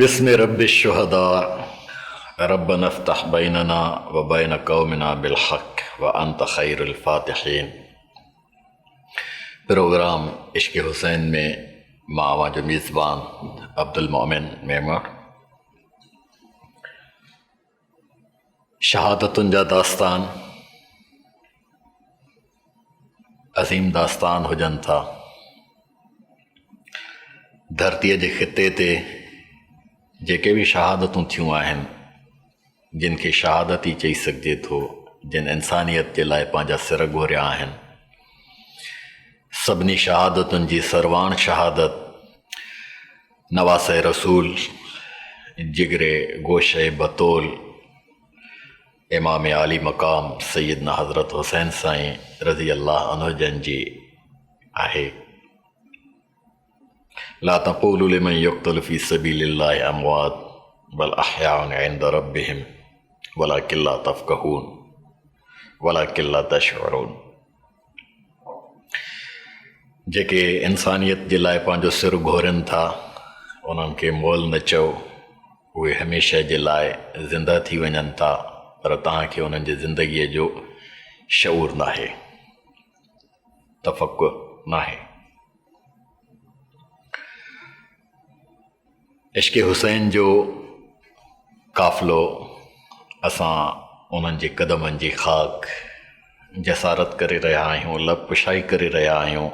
बिस्म रब्बिश्शुहदा रब्बना Jephthah बैनना व बैन कौमिना बिलहक़ व अंत खैरुल फातिहीन। प्रोग्राम इश्क़ हुसैन में मावा जो मेज़बान अब्दुल मोमिन मेमर। शहादतुन जा दास्तान अज़ीम दास्तान हुजनि था। धरतीअ जे ख़िते ते जेके भी शहादतूं थियूं आहिनि, जिन खे शहादत ई चई सघिजे थो, जिन इंसानियत जे लाइ पंहिंजा सिर ॻोरिया आहिनि, सभिनी शहादतुनि जी सरवाण शहादत नवासे रसूल जिगरे गोशे बतौल इमाम आली मक़ाम सैयदना हज़रत हुसैन साईं रज़ी अल्लाह अन्हु जन जी आहे। ला तक़ूलू लिमन युक़्तल फ़ी सबीलिल्लाहि अमवात बल अहयाउन इंद रब्बिहिम वलाकिन ला तफ़क़हून वलाकिन ला तशऊरून। जेके इंसानियत जे लाइ पंहिंजो सिर घोरनि था, उन्हनि खे मोल न चओ, उहे हमेशह जे लाइ ज़िंदा थी वञनि था, पर तव्हांखे उन्हनि जी ज़िंदगीअ जो शऊर नाहे, तफ़क्कुर नाहे। इश्क़ हुसैन जो काफ़िलो असां उन्हनि जे क़दमनि जी ख़ाक जसारत करे रहिया आहियूं, लब पुशाई करे रहिया आहियूं।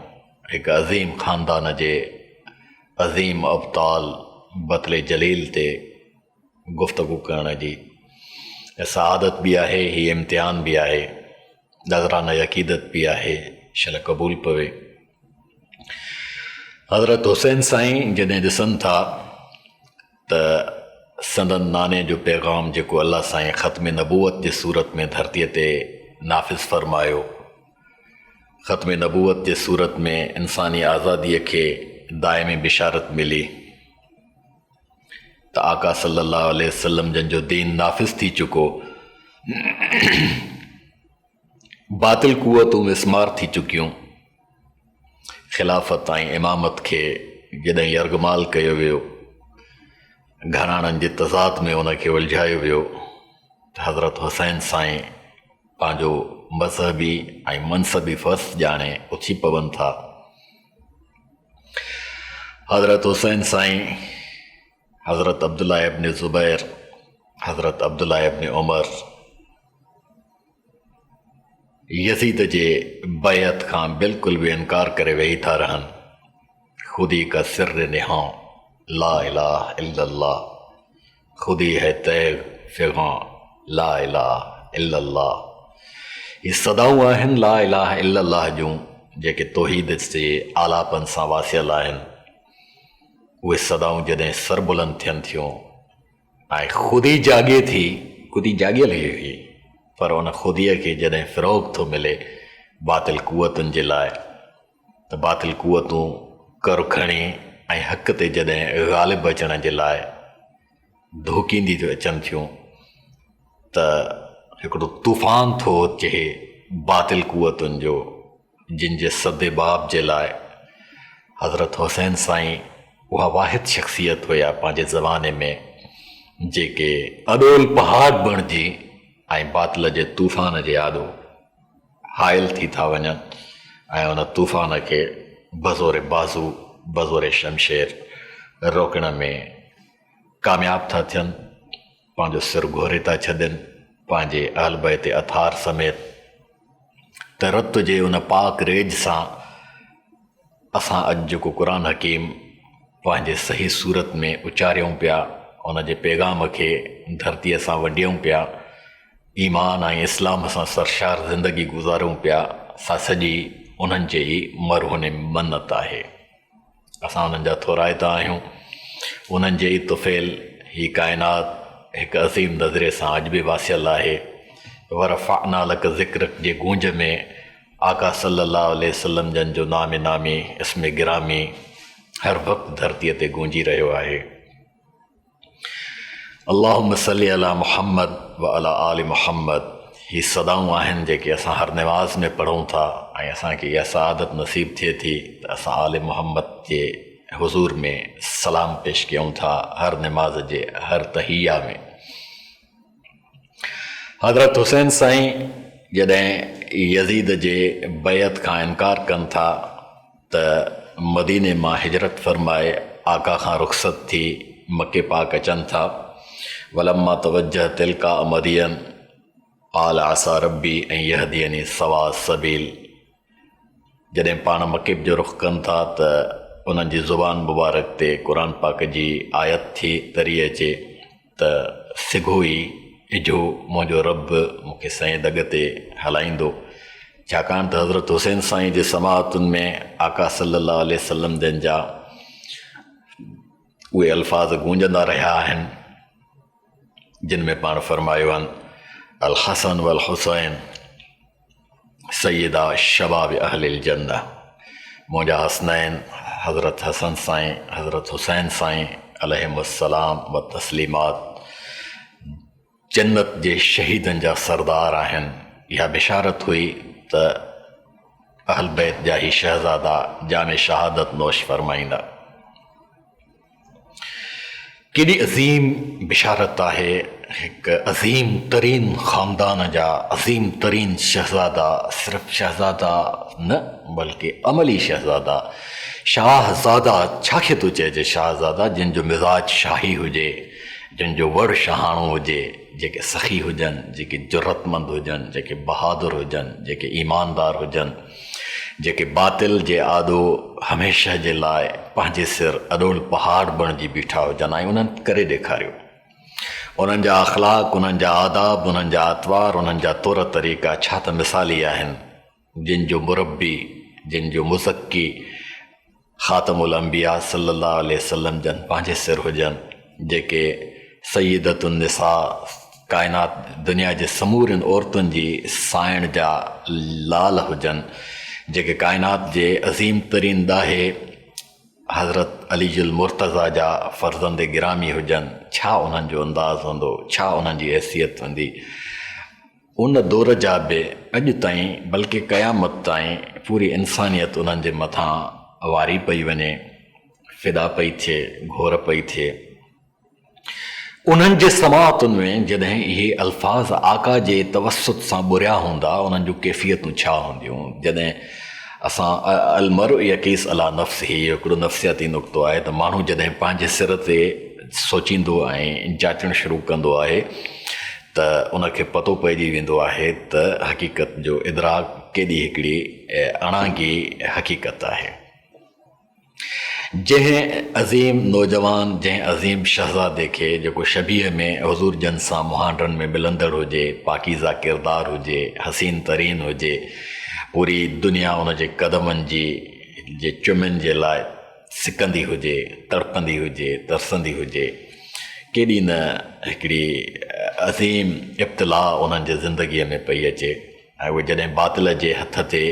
हिकु अज़ीम ख़ानदान जे अज़ीम अब्ताल बतले जलील ते गुफ़्तगू करण जी सआदत बि आहे, हीअ इम्तिहान बि आहे, नज़राना अक़ीदत बि आहे, शल क़बूल पवे। हज़रत हुसैन साईं जॾहिं ॾिसनि था त संदन नाने जो पैगाम जेको अल्लाह साईं ख़त्म नबूवत जे सूरत में धरतीअ ते नाफ़िज़ फ़रमायो, ख़त्म नबूवत जे सूरत में इंसानी आज़ादीअ खे दाइमी बिशारत मिली त आका सल्लल्लाहु अलैहि वसल्लम जन जो दीन नाफ़िज़ थी चुको, बातिल क़ुव्वतूं मिस्मार थी चुकियूं। ख़िलाफ़त ऐं इमामत खे जॾहिं यर्गमाल कयो वियो, घराणनि जे तज़ाद में उनखे उलझायो वियो, त हज़रत हुसैन साईं पंहिंजो मज़हबी ऐं मनसबी फ़र्ज़ ॼाणे उथी पवनि था। हज़रत हुसैन साईं हज़रत अब्दुल्लाह इब्न ज़ुबैर, हज़रत अब्दुल्लाह इब्न उमर यज़ीद जे बैत खां बिल्कुलु बि इनकार करे वेही था रहनि। ख़ुदी का सिर्र निहा ला इलाहा इल्लल्लाह, ख़ुदी है तैग फ़िग़ां ला इलाहा इल्लल्लाह। ये सदाऊं आहिनि ला इलाहा इल्लल्लाह जूं, जेके तौहीद जे आलापन सां वासियल आहिनि। उहे सदाऊं जॾहिं सरबुलंद थियनि थियूं ऐं ख़ुदी जाॻे थी, ख़ुदी जाॻियल ई हुई, पर उन ख़ुदीअ खे जॾहिं फ़िरोग़ थो मिले बातिल क़ुव्वतुनि जे लाइ, त बातिल क़ुव्वतूं कर खणी ऐं हक़ ते जॾहिं ग़ालिब अचण जे लाइ धोकींदी थियूं अचनि थियूं, त हिकिड़ो तूफ़ान थो अचे बातिल क़ुव्वतुनि जो, जिन जे सदे बाब जे लाइ हज़रत हुसैन साईं उहा वाहिद शख़्सियत हुया पंहिंजे ज़माने में, जेके अॾोल पहाड़ बणिजी ऐं बातिल जे तूफ़ान जे आॾो हाइल थी था वञनि ऐं उन तूफ़ान खे बज़ोर बाज़ू बज़ोर शमशेर रोकण में कामयाब था थियनि, पंहिंजो सिर घोरे था छॾनि पंहिंजे अहल बैत अथार समेत। त रत जे उन पाक रेज सां असां अॼु जेको क़ुरान हकीम पंहिंजे सही सूरत में उचारियूं पिया, उन जे पैगाम खे धरतीअ सां वंडियूं पिया, ईमान ऐं इस्लाम सां सरशार ज़िंदगी गुज़ारूं पिया, सा सॼी उन्हनि जे ई मरहुन मन्नत आहे। असां उन्हनि जा थोराइता आहियूं। उन्हनि जे ई तुफ़ैल ही काइनात हिकु अज़ीम नज़रे सां अॼु बि वासियल आहे। वरफ़अना लक ज़िक्र जे गूंज में आका सल्लल्लाहु अलैहि वसल्लम जन जो नामे नामी इस्म गिरामी हर वक़्तु धरतीअ ते गूंजी रहियो आहे। अल्लाहुम्म सल्ली अला मुहम्मद व अला आलि मुहम्मद, ही सदाऊं आहिनि जेके असां हर नमाज़ में पढ़ूं था ऐं असांखे इहा सआदत नसीब थिए थी त असां आलि मुहम्मद जे हुजूर में सलाम पेश कयूं था हर नमाज जे हर तहिया में। हज़रत हुसैन साईं जॾहिं यज़ीद जे बैत खां इनकार कनि था त मदीने मां हिजरत फरमाए आका खां रुख़सत थी मके पाक अचनि था। वलम्मा तवज्जह तिलका मदियन आल आसा रब्बी ऐं यहदियनी सवा सबील। जॾहिं पाण मके जो रुख़ कनि था त उन्हनि जी ज़ुबान मुबारक ते क़ुर पाक जी आयत थी तरी अचे त सिघो ई इझो मुंहिंजो रब मूंखे सही दग ते हलाईंदो। छाकाणि त हज़रत हुसैन साईं जे समाअतुनि में आका सल्लल्लाहु अलैहि वसल्लम जन जा उहे अल्फाज़ गूंजंदा रहिया आहिनि जिन में पाण फरमायो आहिनि अल हसन वल हुसैन सैयदा शबाब अहलिल जन्नह। मुंहिंजा हसनैन हज़रत हसन साईं हज़रत हुसैन साईं अलैहिमुस्सलाम व तस्लीमात जन्नत जे शहीदनि जा सरदार आहिनि। इहा बिशारत हुई त अहल बैत जा ही शहज़ादा जाम शहादत नोश फरमाईंदा। केॾी अज़ीम बिशारत आहे। हिकु अज़ीम तरीन ख़ानदान जा अज़ीम तरीन शहज़ादा, सिर्फ़ु शहज़ादा न बल्कि अमली शहज़ादा, शाहज़ादा छाखे थो चइजे शाहज़ादा, जिन जो मिज़ाज शाही हुजे, जिन जो वड़ शहाणो हुजे, जेके सख़ी हुजनि, जेके जुरतमंद हुजनि, जेके बहादुर हुजनि, जेके ईमानदार हुजनि, जेके बातिल जे आदो हमेशह जे लाइ पंहिंजे सिर अॾोल पहाड़ बणिजी बीठा हुजनि ऐं उन्हनि करे ॾेखारियो। उन्हनि जा अख़लाक़, उन्हनि जा आदाब, उन्हनि जा अतवार, उन्हनि जा तौर तरीक़ा छा त मिसाली आहिनि। जिन जो मुरब्बी, जिन जो मुज़क्की ख़ातमुल अंबिया सल्लल्लाहु अलैहि वसल्लम जन पंहिंजे सिर हुजनि, जेके सय्यदतुन निसा काइनात दुनिया जे समूरनि औरतुनि जी साइण जा लाल हुजनि, जेके काइनात जे अज़ीम तरीन दाहे हज़रत अलीजुल मुर्तज़ा जा फ़र्ज़ंद गिरामी हुजनि, छा उन्हनि जो अंदाज़ हूंदो, छा उन्हनि जी हैसियत हूंदी। उन दौर जा बि अॼु ताईं बल्कि क़यामत ताईं पूरी इंसानियत उन्हनि जे मथां वारी पई वञे, फ़िदा पई थिए, घोर पई थिए। उन्हनि जे समाअतुनि में जॾहिं इहे अल्फाज़ आका जे तवसुत सां बुरिया हूंदा, उन्हनि जूं कैफ़ियतूं छा हूंदियूं। जॾहिं असां अलमरउ यकीस अला नफ़्स, हीउ हिकिड़ो नफ़्सियाती नुक़्तो आहे त माण्हू जॾहिं पंहिंजे सिर ते सोचींदो ऐं जाचणु शुरू कंदो आहे त उनखे पतो पइजी वेंदो आहे त हक़ीक़त जो इदराक केॾी हिकिड़ी अणांगी हक़ीक़त आहे। जंहिं अज़ीम नौजवान, जंहिं अज़ीम शहज़ादे खे जेको शबीह में हुज़ूर जन सां मुहांडरनि में मिलंदड़ हुजे, पाकीज़ा किरदार हुजे, हसीन तरीन हुजे, पूरी दुनिया उन जे क़दमनि जे चुमिन जे लाइ सिकंदी हुजे, तड़पंदी हुजे, तरसंदी हुजे, केॾी न हिकिड़ी अज़ीम इब्तिला उन्हनि जे ज़िंदगीअ में पई अचे। ऐं उहे जॾहिं बातिल जे हथ ते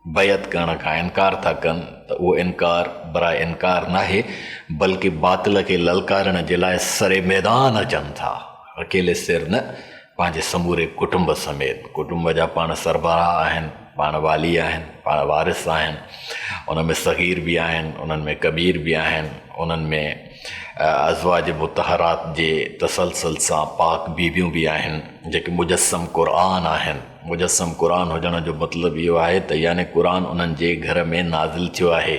बैत करण खां इनकार था कनि त उहो इनकार बराए इनकार नाहे, बल्कि बातिल खे ललकारण जे लाइ सरे मैदान अचनि था। अकेले सिर न, पंहिंजे समूरे कुटुंब समेत। कुटुंब जा पाण सरबराह आहिनि, पाण वाली आहिनि, पाण वारिस आहिनि, उन में सग़ीर बि आहिनि, उन्हनि में कबीर बि आहिनि, उन्हनि में अज़वाज मुतहरात जे तसलसल सां पाक बीबियूं बि आहिनि, जेके मुजस्सम क़ुरान आहिनि। मुजस्सम क़ुरान हुजण जो मतिलबु इहो आहे त यानी क़ुरान उन्हनि जे घर में नाज़िल थियो आहे।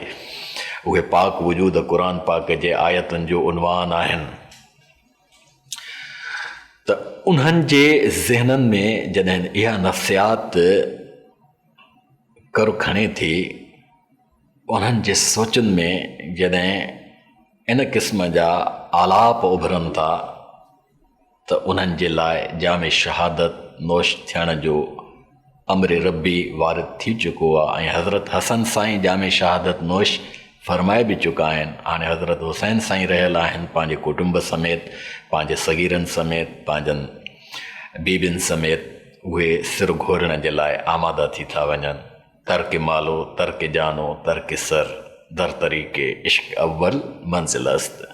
उहे पाक वजूद क़ुरान पाक जे आयतुनि जो उनवान आहिनि। त उन्हनि जे ज़हननि में जॾहिं इहा नफ़्सियात कर खणे थी, उन्हनि जे सोचनि में जॾहिं इन क़िस्म जा आलाप उभरनि था त उन्हनि जे लाइ जाम शहादत नोश थियण जो अमर रब्बी वारिद थी चुको आहे। ऐं हज़रत हसन साईं जाम शहादत नोश फरमाए बि चुका आहिनि। हाणे हज़रत हुसैन साईं रहियल आहिनि पंहिंजे कुटुंब समेत, पंहिंजे सगीरनि समेत, पंहिंजनि बीबियुनि समेत। उहे सिर घोरण जे लाइ आमादा थी था वञनि। तर्क मालो तर्क जानो तर्क सर दर तरीक़े इश्क अव्वल मंज़िल अस्त।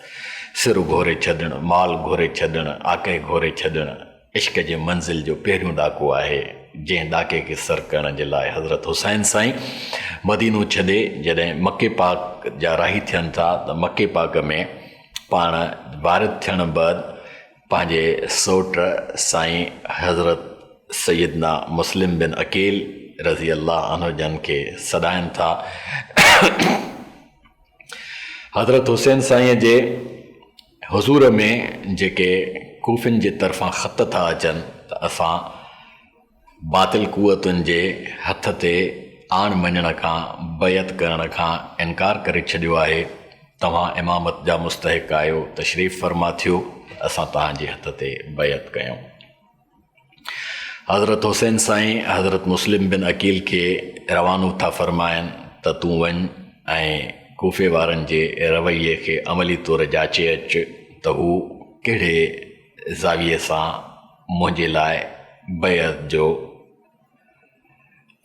सिर घोरे छॾणु, माल घोरे छॾणु, आके घोरे छॾणु इश्क जे मंज़िल जो पहिरियों ॾाको आहे। जंहिं ॾाके खे सर करण जे लाइ हज़रत हुसैन साईं मदीनो छॾे जॾहिं मके पाक जा राही थियनि था त मके पाक में पाण वारिद थियण बैदि पंहिंजे सौट साईं हज़रत सैयदना मुस्लिम बिन अकील रज़ी अल्लाह अन्हु जन खे सॾाइनि था। हज़रत हुसैन साईं जे हुज़ूर में जेके कूफ़िन जे तरफ़ां ख़त था अचनि त असां बातिल कुवतुनि जे हथ ते आण मञण खां बैत करण खां इनकार करे छॾियो आहे। तव्हां इमामत जा मुस्तहिक़ आहियो, तशरीफ़ फरमा थियो, असां तव्हांजे हथ ते बैत कयूं। हज़रत हुसैन साईं हज़रत मुस्लिम बिन अकील खे रवानो था फरमाइनि त तूं वञ ऐं कूफ़े वारनि जे रवैये खे अमली तौरु जाचे अच त हू कहिड़े ज़ाविये सां मुंहिंजे लाइ बैत जो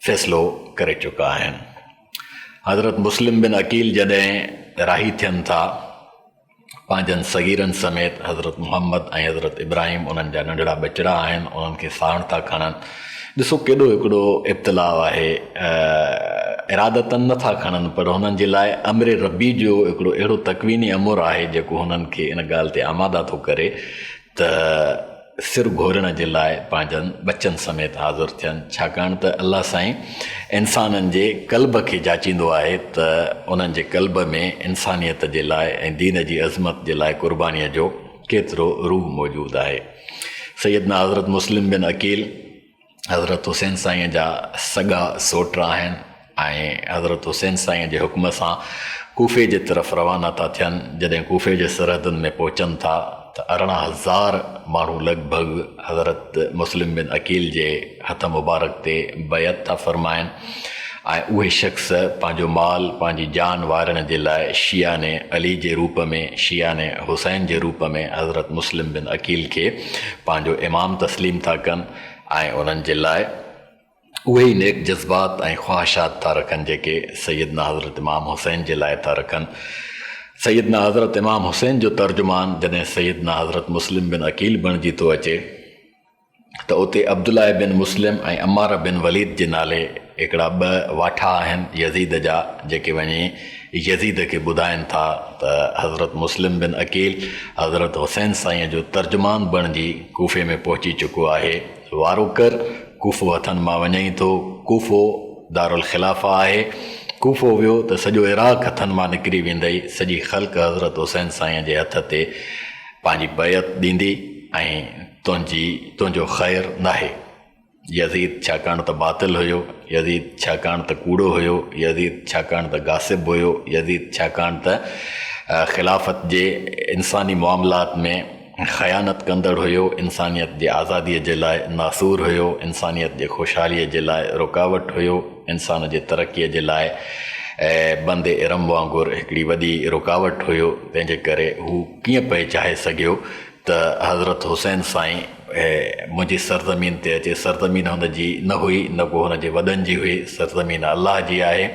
फ़ैसिलो करे चुका आहिनि। हज़रत मुस्लिम बिन अकील जॾहिं राही थियनि था पंहिंजनि सगीरनि समेत, हज़रत मुहम्मद ऐं हज़रत इब्राहिम उन्हनि जा नंढड़ा बचड़ा आहिनि, उन्हनि खे साण था खणनि। ॾिसो केॾो हिकिड़ो इब्तिलाउ आहे, इरादतनि नथा खणनि पर हुननि जे लाइ अमरे रबी जो हिकिड़ो अहिड़ो तकवीनी अमुर आहे जेको हुननि खे इन ॻाल्हि ते आमादा थो करे त सिर घोरण जे लाइ पंहिंजनि बचनि समेत हाज़ुर थियनि। छाकाणि त अल्लाह साईं इंसाननि जे क़ल्ब खे जाचींदो आहे त उन्हनि जे क़ल्ब में इंसानियत जे लाइ ऐं दीन जी अज़मत जे लाइ क़ुर्बानीअ जो केतिरो रूह मौजूदु आहे। सैयदना हज़रत मुस्लिम बिन अकील हज़रत हुसैन साईं जा सॻा सौट आहिनि ऐं हज़रत हुसैन साईं जे हुक्म सां कूफ़े जे तरफ़ रवाना था थियनि। जॾहिं कूफ़े जे सरहदुनि में पहुचनि था त 18,000 माण्हू लॻभॻि हज़रत मुस्लिम बिन अकील जे हथ मुबारक ते बैत था फरमाइनि ऐं उहे शख़्स पंहिंजो माल पंहिंजी जान वारण जे लाइ शियाने अली जे रूप में, शियाने हुसैन जे रूप में हज़रत मुस्लिम बिन अकील खे पंहिंजो इमाम तस्लीम था कनि ऐं उन्हनि जे लाइ उहे ई नेक जज़्बात ऐं ख़्वाहिशात था रखनि जेके सैयदना हज़रत इमाम हुसैन जे लाइ था रखनि। सैयदना हज़रत इमाम हुसैन जो तर्जुमान जॾहिं सैयदना हज़रत मुस्लिम बिन अकील बणिजी थो अचे त उते अब्दुल्लाह बिन मुस्लिम ऐं अम्मार बिन वलीद जे नाले हिकिड़ा 2 वाठा आहिनि यज़ीद जा, जेके वञी यज़ीद खे ॿुधाइनि था त हज़रत मुस्लिम बिन अकील हज़रत हुसैन साईं जो तर्जुमान बणिजी कूफ़े में पहुची चुको आहे। वारो कर, कूफ़ो हथनि मां वञई थो, कूफ़ो दारुल ख़िलाफ़ा आहे, कूफ़ो वियो त सॼो इराक़ हथनि मां निकिरी वेंदई, सॼी ख़ल्क़ हज़रत हुसैन साईं जे हथ ते पंहिंजी बैत ॾींदी ऐं तुंहिंजो ख़ैरु नाहे। यज़ीद छाकाणि त बातिल हुयो, यज़ीद छाकाणि त कूड़ो हुयो, यज़ीद छाकाणि त गासिब हुयो, यज़ीद छाकाणि त ख़िलाफ़त जे इंसानी मामलात में ख़यानत कंदड़ हुयो, इंसानियत जे आज़ादीअ जे लाइ नासूर हुयो, इंसानियत जे ख़ुशहालीअ जे लाइ रुकावट हुयो, इंसान जे तरक़ीअ जे लाइ बंदे इरम वांगुरु हिकिड़ी वॾी रुकावट हुयो। तंहिंजे करे हू कीअं पिए चाहे सघियो त हज़रत हुसैन साईं मुंहिंजी सरज़मीन ते अचे। सरज़मीन हुनजी न हुई, न को हुनजे वॾनि जी हुई, सरज़मीन अल्लाह जी आहे।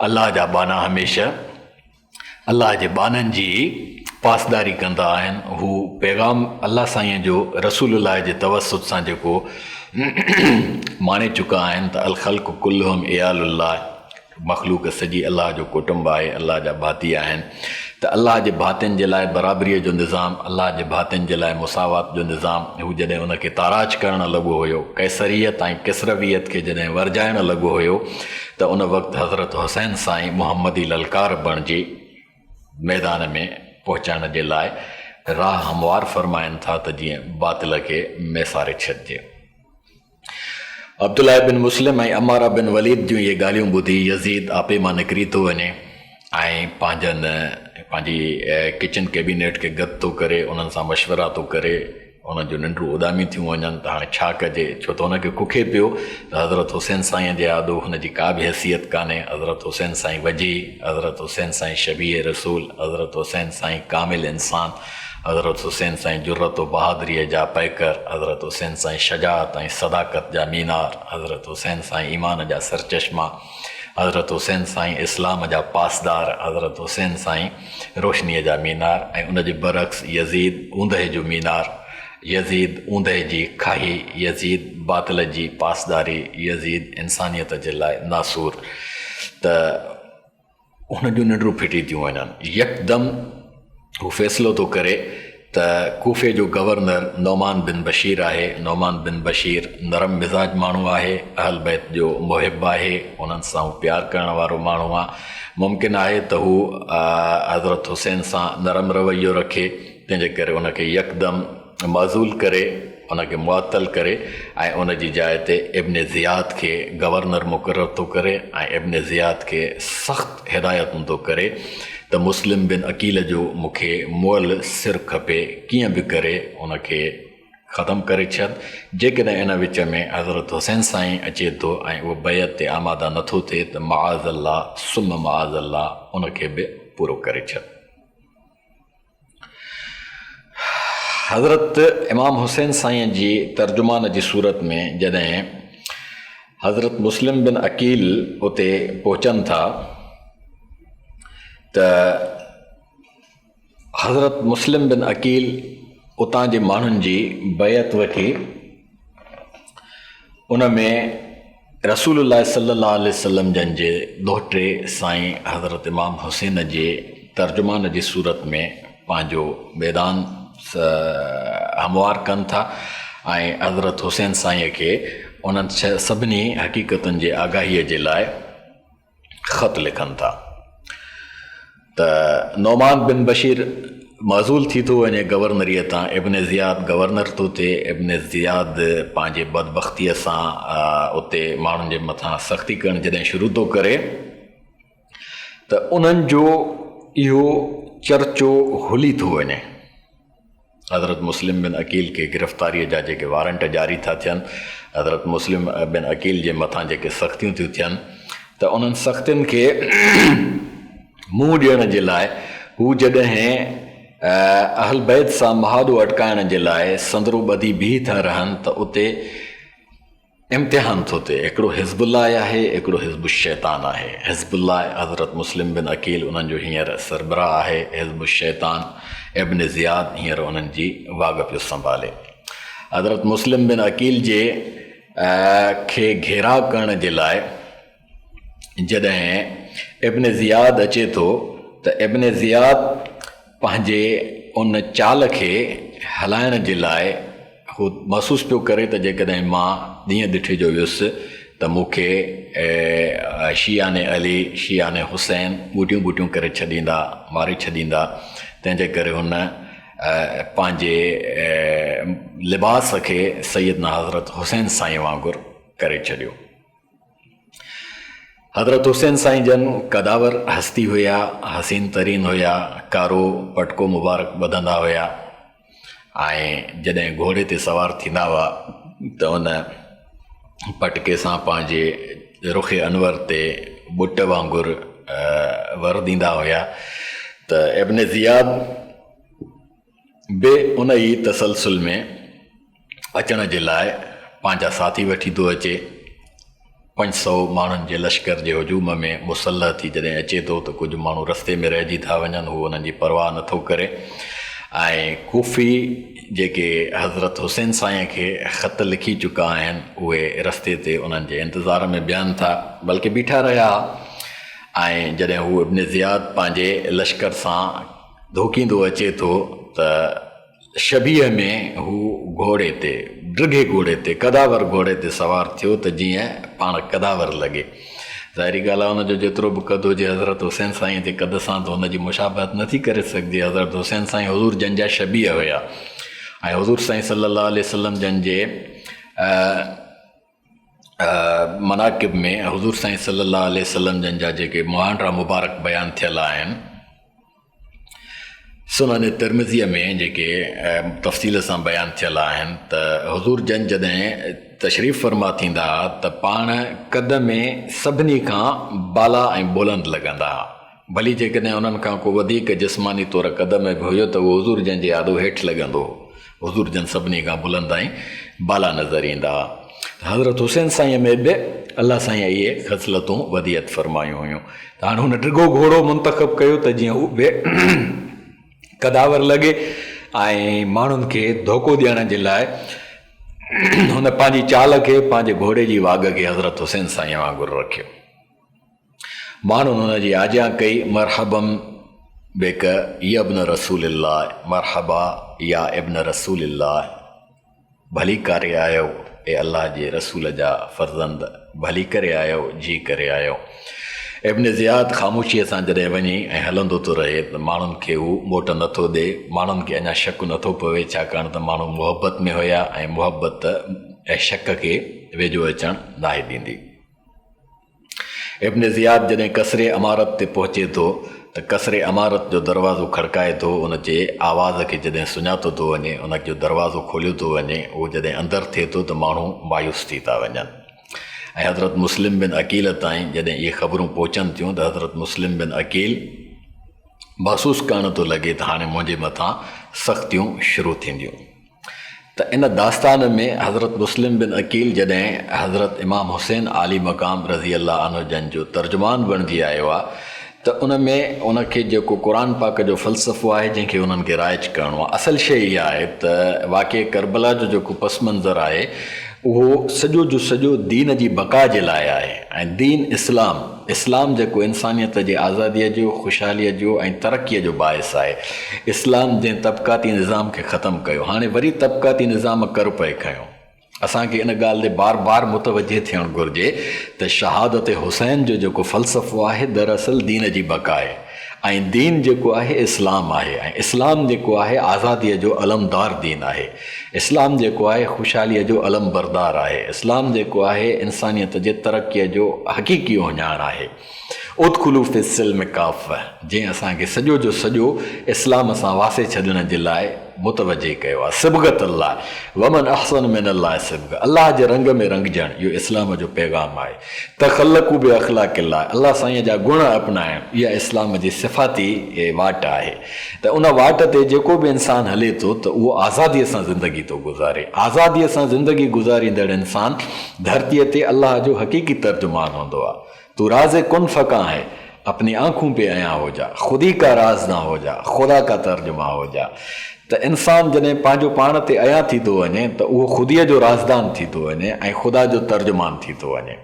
अल्लाह जा बाना हमेशह अल्लाह जे बाननि जी पासदारी कंदा आहिनि। हू पैगाम अल्लाह साईं जो रसूलुल्लाह जे तवसुत सां जेको माने चुका आहिनि त अल ख़ल्क़ु कुल्लुहुम इयालुल्लाह, मख़लूक सॼी अल्लाह जो कुटुंब आहे, अल्लाह जा भाती आहिनि। त अल्लाह जे भातियुनि जे लाइ बराबरीअ जो निज़ाम, अल्लाह जे भातियुनि जे लाइ मुसावात जो निज़ाम, हू जॾहिं उनखे ताराज करणु लॻो हुयो, कैसरियत ऐं किसरवियत खे जॾहिं वरजाइणु लॻो हुयो त उन वक़्तु हज़रत हुसैन साईं मुहम्मदी ललकार बणिजी मैदान में पहुचाइण जे लाइ राह हमवार फरमाइनि था त जीअं बातिल खे मैसारे छॾिजे। अब्दुल्लाह बिन मुस्लिम ऐं अम्मारा बिन वलीद जूं इहे ॻाल्हियूं ॿुधी यज़ीद आपे मां निकिरी थो वञे ऐं पंहिंजी किचन कैबिनेट खे गॾु थो करे, उन्हनि सां मशवरा थो करे, उन्हनि जूं निंडूं उदामी थियूं वञनि त हाणे छा कजे, छो त हुनखे खुखे पियो त हज़रत हुसैन साईं जे आॾो हुनजी का बि हैसियत कान्हे। हज़रत हुसैन साईं वजी, हज़रत हुसैन साईं शबीह रसूल, हज़रत हुसैन साईं कामिल इंसान, हज़रत हुसैन साईं जुर्रत व बहादुरीअ जा पैकर, हज़रत हुसैन साईं शजाअत ऐं सदाकत जा मीनार, हज़रत हुसैन साईं ईमान जा सरचश्मा, हज़रत हुसैन साईं इस्लाम जा पासदार, हज़रत हुसैन साईं रोशनीअ जा मीनार ऐं उनजे बरक्स यज़ीद ऊंदहि जो मीनार, यज़ीद ऊंदहि जी खाही, यज़ीद बातिल जी पासदारी, यज़ीद इंसानियत जे लाइ नासूर। त हुन जूं निंडरूं फिटी थियूं वञनि। यकदमि हू फ़ैसिलो थो करे त कूफ़े जो गवर्नर नौमान बिन बशीर आहे। नौमान बिन बशीर नरम मिज़ाज माण्हू आहे, अहल बैत जो मुहिब आहे, उन्हनि सां प्यारु करण वारो माण्हू आहे। मुमकिन आहे त हू हज़रत हुसैन सां नरम रवैयो रखे, तंहिंजे करे उनखे यकदमि मज़ूल करे, उनखे मुअतल करे ऐं उन जी जाइ ते इब्न ज़ियाद खे गवर्नर मुक़ररु थो करे ऐं इब्न ज़ियाद खे सख़्तु हिदायतूं थो करे त मुस्लिम बिन अकील जो मूंखे मुअल सिर खपे, कीअं बि करे उनखे ख़तमु करे छॾ। जेकॾहिं इन विच में हज़रत हुसैन साईं अचे थो ऐं उहो बैत ते आमादा नथो थिए त मआज़ल्ला सुम मआज़ल्ला उनखे बि पूरो करे छॾ। हज़रत इमाम हुसैन साईं जी तर्जुमान जी सूरत में जॾहिं हज़रत मुस्लिम बिन अकील उते पहुचनि था त हज़रत मुस्लिम बिन अकील उतां जे माण्हुनि जी बैत वठी उन में रसूलुल्लाह सल्लल्लाहु अलैहि वसल्लम जन जे दोहिटे साईं हज़रत इमाम हुसैन जे तर्जुमान जी सूरत में पंहिंजो मैदान हमवार कनि था ऐं हज़रत हुसैन साईं खे उन्हनि सभिनी हक़ीक़तुनि जे आगाहीअ जे लाइ ख़त लिखनि था। त नौमान बिन बशीर मज़ूल थी थो वञे गवर्नरीअ तां, इब्न ज़ियाद गवर्नर थो थिए। इब्न ज़ियाद पंहिंजे बदबख़्तीअ सां उते माण्हुनि जे मथां सख़्ती करणु जॾहिं शुरू थो करे त उन्हनि जो इहो चर्चो हुली थो वञे। हज़रत मुस्लिम बिन अकील खे गिरफ़्तारीअ जा जेके वारंट जारी था थियनि, हज़रत मुस्लिम बिन अकील जे मथां जेके सख़्तियूं थियूं थियनि, त उन्हनि सख़्तियुनि खे मुंहुं ॾियण जे लाइ हू जॾहिं अहल बैत सां महादो अटकाइण जे लाइ संदरो ॿधी बीह था रहनि त उते इम्तिहान थो थिए। हिकिड़ो हिज़्बुल्लाह आहे, हिकिड़ो हिज़्बु शैतान आहे। हिज़्बुल्लाह हज़रत मुस्लिम बिन अकील उन्हनि जो हींअर सरबराह आहे, हिज़्बु शैतान इब्न ज़ियाद हींअर उन्हनि जी वाग पियो संभाले। हज़रत मुस्लिम बिन अकील जे खे घेराव करण जे लाइ जॾहिं इब्न ज़ियाद अचे थो त इब्न ज़ियाद पंहिंजे उन चाल खे हलाइण जे लाइ हू महसूसु पियो करे त जेकॾहिं मां ॾींहं ॾिठे जो वियुसि त मूंखे शियाने अली शियाने हुसैन ॿूटियूं ॿूटियूं करे छॾींदा, मारे छॾींदा। तंहिंजे करे हुन पंहिंजे लिबास खे सैयदना हज़रत हुसैन साईं वांगुरु करे छॾियो। हज़रत हुसैन साईं जन कदावर हस्ती हुया, हसीन तरीन हुया, कारो पटको मुबारक ॿधंदा हुया ऐं जॾहिं घोड़े ते सवार थींदा हुआ त उन पटके सां पंहिंजे रुख़ अनवर ते बुट वांगुरु वर ॾींदा हुया। त इब्न ज़ियाद बि उन ई तसलसुल में अचण जे लाइ पंहिंजा साथी वठी थो अचे। 500 माण्हुनि जे लश्कर जे हुजूम में मुसलह थी जॾहिं अचे थो त कुझु माण्हू रस्ते में रहिजी था वञनि, हू उन्हनि जी परवाह नथो करे ऐं कूफ़ी जेके हज़रत हुसैन साईं खे ख़त लिखी चुका आहिनि उहे रस्ते ते उन्हनि जे इंतज़ार में बीहनि था, बल्कि बीठा रहिया। ऐं जॾहिं हू इब्न ज़ियाद पंहिंजे लश्कर सां धोकींदो अचे थो त शबीह में हू घोड़े ते, ड्रिघे घोड़े ते, कदावर घोड़े ते सवार थियो त जीअं पाण कदावर लॻे। ज़ाहिरी ॻाल्हि आहे हुनजो जेतिरो बि कद हुजे हज़रत हुसैन साईं जे कद सां त हुनजी मुशाबहत नथी करे सघिजे। हज़रत हुसैन साईं हज़ूर जन जा शबीह हुया ऐं हज़ूर साईं सल्लल्लाहु अलैहि वसल्लम जन जे मनाक़िब में हज़ूर साईं सल्लल्लाहु अलैहि वसल्लम जन जा जेके मुहांडरा मुबारक बयानु थियल आहिनि, सुनन तिरमिज़ीअ में जेके तफ़सील सां बयानु थियल आहिनि त हज़ूर जन जॾहिं तशरीफ़ फरमा थींदा त पाण कद में सभिनी खां बाला ऐं बुलंद लॻंदा हुआ। भली जेकॾहिं उन्हनि खां को वधीक जिस्मानी तौर कद में बि हुयो त उहो हज़ूर जन जे आॾो हेठि लॻंदो हो। हज़ूर जन सभिनी खां बुलंद ऐं बाला नज़र ईंदा हुआ। हज़रत हुसैन साईं में बि अलाह साईं इहे ख़सलतूं वदियत फ़रमायूं हुयूं। त हाणे हुन ड्रिघो घोड़ो मुंतख़ब कयो त जीअं हू बि कदावर लॻे ऐं माण्हुनि खे धोखो ॾियण जे लाइ हुन पंहिंजी चाल खे पंहिंजे घोड़े जी वाघ खे हज़रत हुसैन साईं वांगुरु रखियो। माण्हुनि हुनजी आज्ञा कई, मरहबम बेक या इब्न रसूलिल्लाह, मरहबा या इब्न रसूलिल्लाह, भली करे आयो ए अल्लाह जे रसूल जा फर्ज़ंद, भली करे आयो, जी करे आयो। इब्न ज़ियाद ख़ामोशीअ सां जॾहिं वञी ऐं हलंदो थो रहे त माण्हुनि खे हू मोट नथो ॾिए, माण्हुनि खे अञा शक नथो पवे, छाकाणि त माण्हू मुहबत में हुया ऐं मुहबत ऐं शक खे वेझो अचणु नाहे ॾींदी। इब्न ज़ियाद जॾहिं कसरे अमारत ते पहुचे थो त कसरे अमारत जो दरवाज़ो खड़काए थो, उन जे आवाज़ खे जॾहिं सुञातो थो वञे, उन जो दरवाज़ो खोलियो थो वञे, उहो जॾहिं अंदरि थिए थो त माण्हू मायूस थी था वञनि। ऐं हज़रत मुस्लिम बिन अकील ताईं जॾहिं इहे ख़बरूं पहुचनि थियूं त हज़रत मुस्लिम बिन अकील महसूसु करणु थो लॻे त हाणे मुंहिंजे मथां सख़्तियूं शुरू थींदियूं। त इन दास्तान में हज़रत मुस्लिम बिन अकील जॾहिं हज़रत इमाम हुसैन आली मक़ाम रज़ी अल्लाह अन्हु जन जो तर्जुमान बणिजी आयो आहे त उन में उनखे जेको क़ुरान पाक जो फ़लसफ़ो आहे जंहिंखे उन्हनि खे राइज करिणो आहे, असल शइ इहा आहे त वाक़ई करबला जो जेको पस मंज़र आहे उहो सॼो जो सॼो दीन जी बका जे लाइ आहे। ऐं दीन इस्लाम जेको इंसानियत जी आज़ादीअ जो, ख़ुशहालीअ जो ऐं तरक़ीअ जो बाइस आहे। इस्लाम जंहिं तबक़ाती निज़ाम खे ख़तमु कयो, हाणे वरी तबक़ाती निज़ाम कर पए खयो। असांखे इन ॻाल्हि ते बार बार मुतवजे थियणु घुरिजे त शहादत हुसैन जो जेको फ़लसफ़ो आहे दरअसल दीन जी बका आहे ऐं दीन जेको आहे इस्लाम आहे, ऐं इस्लाम जेको आहे आज़ादीअ जो अलमदार दीन आहे। इस्लाम जेको आहे ख़ुशहालीअ जो अलम बरदार आहे। इस्लाम जेको आहे इंसानियत जे तरक़ीअ जो हक़ीक़ी उहिञाण आहे। उदखुलू फी सिल्म काफ़, जंहिं असांखे सॼो जो सॼो इस्लाम सां वासे छॾण जे लाइ मुतवजे कयो आहे। सिबगत अल्लाह वमन अहसन मिन अल्लाह सिबग, अल्लाह जे रंग में रंगजणु, इहो इस्लाम जो पैगाम आहे। तख़ल्लक़ू बि अख़लाक़िल्लाह, अल्लाह साईं जा गुण अपनाइणु, इहा इस्लाम जी सिफ़ाती वाट आहे। त उन वाट ते जेको बि इंसानु हले थो त उहो आज़ादीअ सां ज़िंदगी थो गुज़ारे। आज़ादीअ सां ज़िंदगी गुज़ारींदड़ इंसानु धरतीअ ते अल्लाह जो हक़ीक़ी तर्जुमान हूंदो आहे। तू राज़ कुन फ़क़ा है, अपनी आंखों पे आया हो जा, खुदी का राज ना हो जा, खुदा का तर्जुमा हो जा। त इंसानु जॾहिं पंहिंजो पाण ते अया थी थो वञे त उहो ख़ुदीअ जो राज़दान थी थो वञे ऐं ख़ुदा जो तर्जुमान थी थो वञे।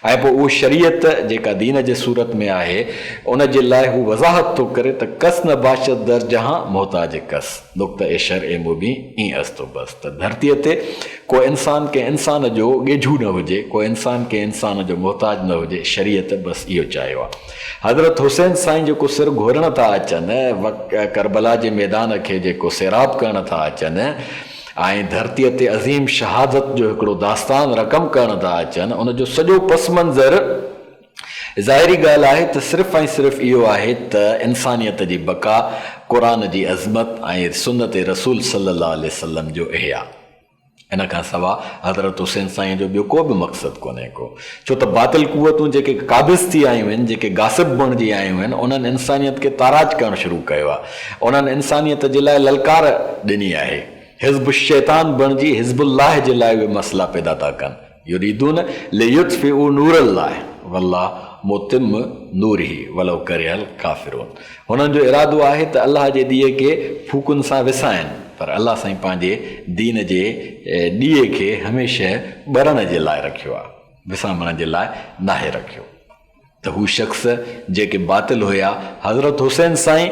ऐं पोइ उहो शरीयत जेका दीन जे सूरत में आहे उन जे लाइ हू वज़ाहत थो करे त कस न बाशत दर जहां मोहताज कस, नुक़्ता ए शर ए मुबी ईं अस्तो बस। त धरतीअ ते को इंसान के इंसान जो ॻेझू न हुजे, को इंसान के इंसान जो मोहताज न हुजे, शरीयत बसि इहो चाहियो आहे। हज़रत हुसैन साईं जेको सिर घोरण था अचनि, करबला जे मैदान खे जेको सैराब करण था अचनि ऐं धरतीअ ते अज़ीम शहादत जो हिकिड़ो दास्तान रक़म करण था अचनि, उनजो सॼो पस मंज़र ज़ाहिरी ॻाल्हि आहे त सिर्फ़ु ऐं सिर्फ़ु इहो आहे त इंसानियत जी बका, क़ुरान जी अज़मत ऐं सुन्नत रसूल सल्लल्लाहु अलैहि वसल्लम जो इहया। इन खां सवाइ हज़रत हुसैन साईं जो ॿियो को बि मक़सदु कोन्हे को, छो त बातिल कुवतूं जेके क़ाबिज़ थी आयूं आहिनि, जेके गासिब बणिजी आयूं आहिनि, उन्हनि इंसानियत खे ताराज करणु शुरू कयो आहे। उन्हनि इंसानियत जे लाइ ललकार ॾिनी आहे। हिज़्ब शैतान बणिजी हिज़्बुल्लाह जे लाइ उहे मसइला पैदा था कनि। युरीदून लियुत्फ़िउ नूरल्लाह वल्लाह मुतिम नूरिही वलौ करिहल काफ़िरून। हुननि जो इरादो आहे त अल्लाह जे ॾीए खे फूकुनि सां विसाइनि, पर अल्लाह साईं पंहिंजे दीन जे ॾीए खे हमेशह ॿरण जे लाइ रखियो आहे, विसामण जे लाइ नाहे रखियो। त हू शख़्स जेके बातिल हुया, हज़रत हुसैन साईं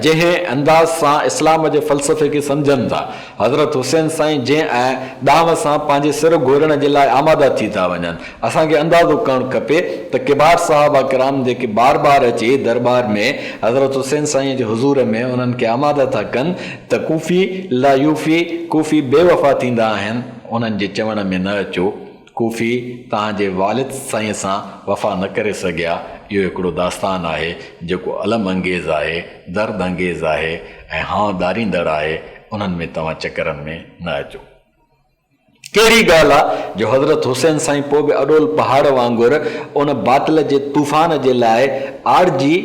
जंहिं अंदाज़ सां इस्लाम जे फ़लसफ़े खे सम्झनि था, हज़रत हुसैन साईं जंहिं ॾांव सां पंहिंजे सिर घोरण जे लाइ आमादा थी था वञनि, असांखे अंदाज़ो करणु खपे त किबार साहबा किराम जेके बार बार अची दरबार में हज़रत हुसैन साईं जे हुज़ूर में उन्हनि खे आमादा था कनि त कूफ़ी ला यूफ़ी, कूफ़ी बेवफ़ा थींदा आहिनि, उन्हनि जे चवण में न अचो। कूफ़ी तव्हांजे वालिद साईं सां वफ़ा न करे सघिया, इहो हिकिड़ो दास्तान आहे जेको अलम अंगेज़ आहे, दर्द अंगेज़ आहे ऐं हां दारींदड़ आहे। उन्हनि में तव्हां चकरनि में न अचो। कहिड़ी ॻाल्हि आहे जो हज़रत हुसैन साईं पोइ बि अॾोल पहाड़ वांगुरु उन बातिल जे तूफ़ान जे लाइ आरजी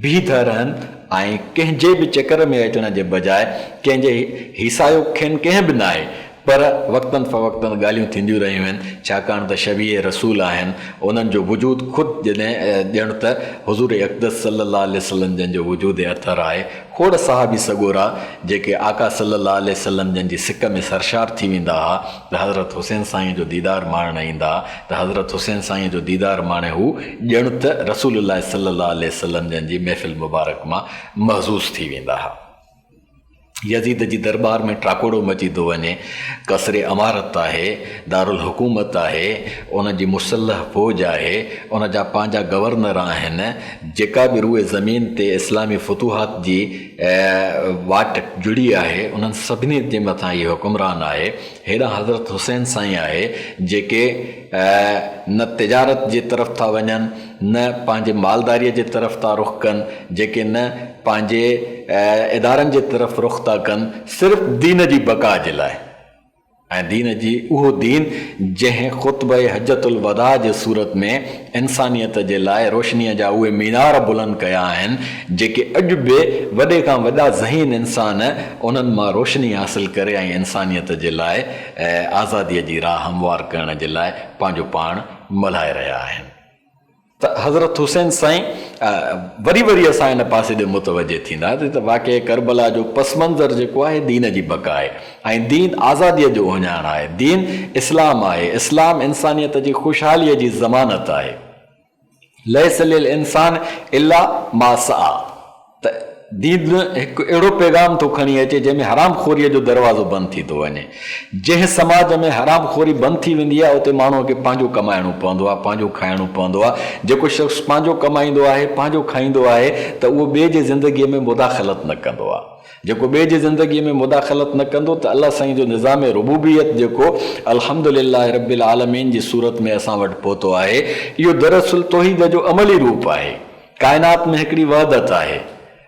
बीठा रहनि ऐं कंहिंजे बि चकर में अचण जे बजाए कंहिंजे हिसायो खेनि कंहिं बि न आहे, पर वक़्तनि फ़वक़्तनि ॻाल्हियूं थींदियूं रहियूं आहिनि, छाकाणि त शबीह रसूल आहिनि, उन्हनि जो वजूद ख़ुदि जॾहिं ॼण त हुज़ूर अक़दस सल्लल्लाहु अलैहि वसल्लम जंहिंजो वजूद अथर आहे, खोड़ सहाबी सॻोरा जेके आका सल्लल्लाहु अलैहि वसल्लम जंहिंजी सिक में सरशार थी वेंदा हुआ त हज़रत हुसैन साईं जो दीदार माणणु ईंदा, त हज़रत हुसैन साईं जो दीदार माणे हू ॼण त रसूलुल्लाह सल्लल्लाहु अलैहि वसल्लम जंहिंजी महफ़िल मुबारक मां महज़ूज़ थी वेंदा हुआ। यज़ीद जी दरबार में ट्राकोड़ो मची थो वञे, कसरे अमारत आहे, दारुल हुकूमत आहे, उन जी मुसलह फ़ौज आहे, उन जा पंहिंजा गवर्नर आहिनि, जेका बि रूए ज़मीन ते इस्लामी फतूहात जी वाट जुड़ी आहे उन्हनि सभिनी जे मथां इहो हुकुमरान आहे। हेॾां हज़रत हुसैन साईं आहे जेके न तिजारत जे तरफ़ था वञनि, न पंहिंजे मालदारीअ जे तरफ़ था रुख़ कनि, जेके न पंहिंजे इदारनि जे तरफ़ रुख़ था कनि, सिर्फ़ु दीन जी बका जे लाइ। ऐं दीन जी उहो दीन जंहिं ख़ुतबे हजतुल वदा जे सूरत में इंसानियत जे लाइ रोशनीअ जा उहे मीनार बुलंद कया आहिनि, जेके अॼु बि वॾे खां वॾा ज़हीन इंसान उन्हनि मां रोशनी हासिल करे ऐं इंसानियत जे लाइ आज़ादीअ जी राह हमवार करण जे लाइ पंहिंजो पाण मल्हाए रहिया आहिनि। त हज़रत हुसैन साईं वरी वरी असां हिन पासे ॾे मुतवजे थींदा त वाक़ई करबला जो पस मंज़र जेको आहे दीन जी बका आहे ऐं दीन आज़ादीअ जो उञाण आहे, दीन इस्लाम आहे, इस्लाम इंसानियत जी ख़ुशहालीअ जी ज़मानत आहे। लैस लिल इंसान इल्ला मा सआ, त दीन हिकु अहिड़ो पैगाम थो खणी अचे जंहिंमें हराम खोरीअ जो दरवाज़ो बंदि थी थो वञे। जंहिं समाज में हराम खोरी बंदि थी वेंदी आहे उते माण्हूअ खे पंहिंजो कमाइणो पवंदो आहे, पंहिंजो खाइणो पवंदो आहे। जेको शख़्स पंहिंजो कमाईंदो आहे, पंहिंजो खाईंदो आहे, त उहो ॿिए जे ज़िंदगीअ में मुदाख़लत न कंदो आहे। जेको ॿिए जी ज़िंदगीअ में मुदाख़लत न कंदो त अलाह साईं जो निज़ाम रुबूबियत जेको अल्हम्दुलिल्लाह रब्बिल आलमीन जी सूरत में असां वटि पहुतो आहे, इहो दरअसल तौहीद जो अमली रूप आहे। काइनात में हिकिड़ी वहदत आहे,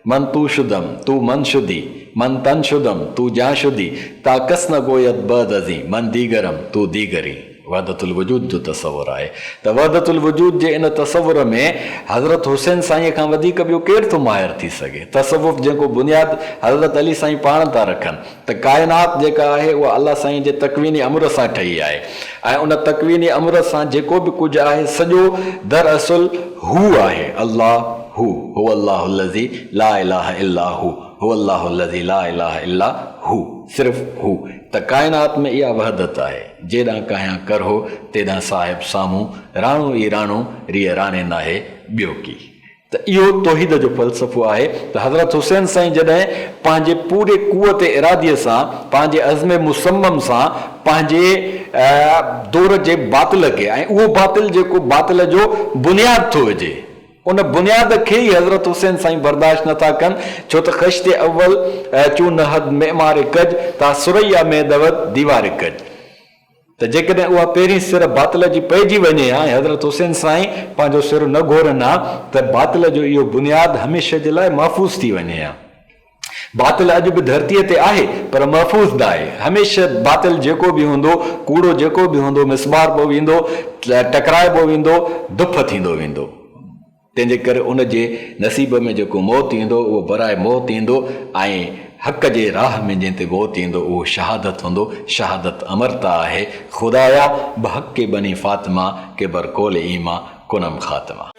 मन तू शुदम तू मन शुदी, मन तन शुदम तू जा शुदी, ता कस न गोयत बदज़ी मन दीगरम तू दीगरी। वहदतुल वजूद जो तसवुर आहे। त वहदतुल वजूद जे इन तसवुर में हज़रत हुसैन साईं खां वधीक ॿियो केरु थो माहिर थी सघे। तसवुफ़ जेको बुनियाद हज़रत अली साईं पाण था रखनि, त काइनात जेका आहे उहा अलाह साईं जे तकवीनी अमर सां ठही आहे ऐं उन तकवीनी अमर सां जेको बि कुझु आहे सॼो दरअसल हू आहे। अल्लाह हू हो अल्लाहु लज़ी ला इलाहा इल्ला हू, हो अल्लाहु लज़ी ला इलाहा इल्ला हू, सिर्फ़ हू। त काइनात में इहा वहदत आहे, जेॾां कयां कर हो तेॾां साहिब साम्हूं, राणो ई राणो रिए राणे नाहे ॿियो की। त इहो तौहीद जो फ़लसफ़ो आहे। त हज़रत हुसैन साईं जॾहिं पंहिंजे पूरे कुवत इरादीअ सां, पंहिंजे अज़्म मुसम्मम सां, पंहिंजे दौर जे बातिल खे, ऐं उहो बातिल जेको बातिल जो बुनियाद थो हुजे, उन बुनियाद खे ई हज़रत हुसैन साईं बर्दाश्त नथा कनि। छो त ख़श्ते अव्वल चू नहद मेमार कज ता सुरैया में दवत दीवार कज। त जेकॾहिं उहा पहिरीं सिर बातिल जी पइजी वञे हा, हज़रत हुसैन साईं पंहिंजो सिर न घोरनि हा, त बातिल जो इहो बुनियाद हमेशह जे लाइ महफ़ूज़ थी वञे हा। बातिल अॼु बि धरतीअ ते आहे पर महफ़ूज़ न आहे। हमेशह बातिल जेको बि हूंदो, कूड़ो जेको बि हूंदो, मिसमारबो वेंदो, टकराइबो वेंदो, दुफ़ थींदो वेंदो। तंहिंजे करे उन जे नसीब में जेको मौत ईंदो उहो बराए मौत ईंदो, ऐं हक़ जे राह में जंहिं ते मौत ईंदो उहो शहादत हूंदो। शहादत अमरता आहे। ख़ुदाया बहक़ के बनी फ़ातिमा के बरकोल ईमा कुनम ख़ातिमा।